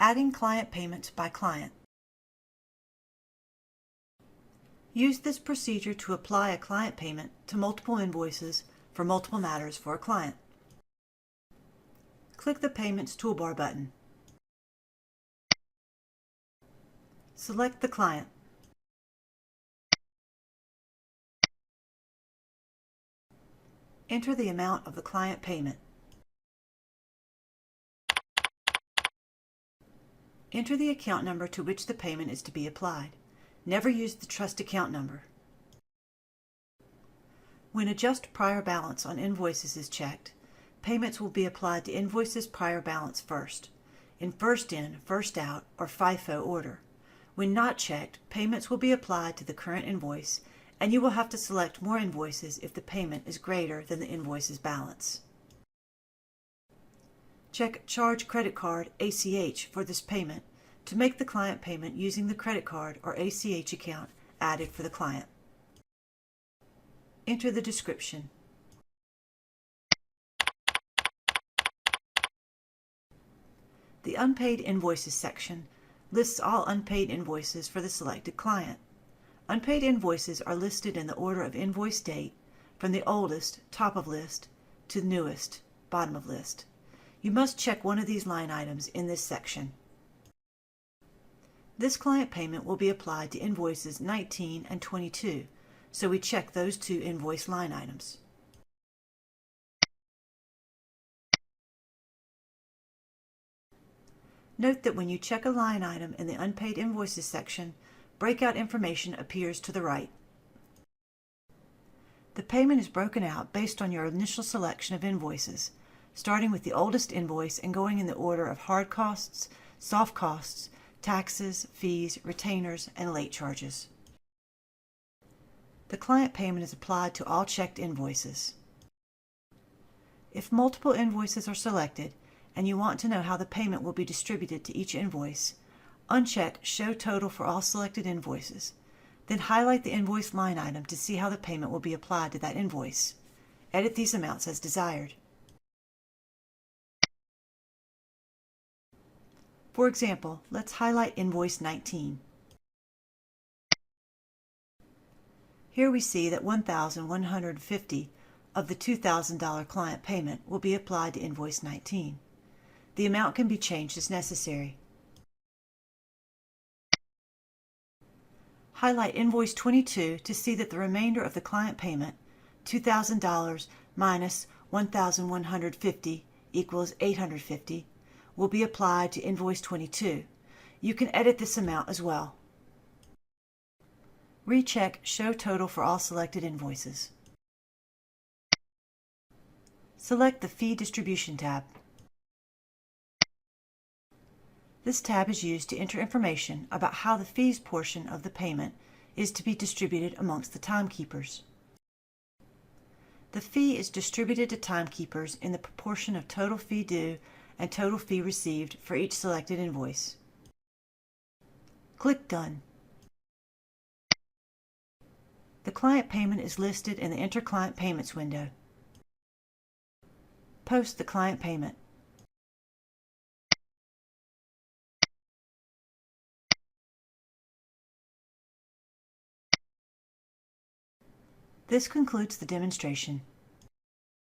Adding client payments by client. Use this procedure to apply a client payment to multiple invoices for multiple matters for a client. Click the Payments toolbar button. Select the client. Enter the amount of the client payment. Enter the account number to which the payment is to be applied. Never use the trust account number. When Adjust Prior Balance on invoices is checked, payments will be applied to invoices prior balance first, in first in, first out, or FIFO order. When not checked, payments will be applied to the current invoice, and you will have to select more invoices if the payment is greater than the invoice's balance. Check Charge Credit Card ACH for this payment to make the client payment using the credit card or ACH account added for the client. Enter the description. The Unpaid Invoices section lists all unpaid invoices for the selected client. Unpaid invoices are listed in the order of invoice date, from the oldest, top of list, to the newest, bottom of list. You must check one of these line items in this section. This client payment will be applied to invoices 19 and 22, so we check those two invoice line items. Note that when you check a line item in the Unpaid Invoices section, breakout information appears to the right. The payment is broken out based on your initial selection of invoices, starting with the oldest invoice and going in the order of hard costs, soft costs, taxes, fees, retainers, and late charges. The client payment is applied to all checked invoices. If multiple invoices are selected and you want to know how the payment will be distributed to each invoice, uncheck Show Total for all selected invoices, then highlight the invoice line item to see how the payment will be applied to that invoice. Edit these amounts as desired. For example, let's highlight invoice 19. Here we see that $1,150 of the $2,000 client payment will be applied to invoice 19. The amount can be changed as necessary. Highlight invoice 22 to see that the remainder of the client payment, $2,000 minus $1,150 equals $850, will be applied to invoice 22. You can edit this amount as well. Recheck Show Total for all selected invoices. Select the Fee Distribution tab. This tab is used to enter information about how the fees portion of the payment is to be distributed amongst the timekeepers. The fee is distributed to timekeepers in the proportion of total fee due and total fee received for each selected invoice. Click Done. The client payment is listed in the Enter Client Payments window. Post the client payment. This concludes the demonstration.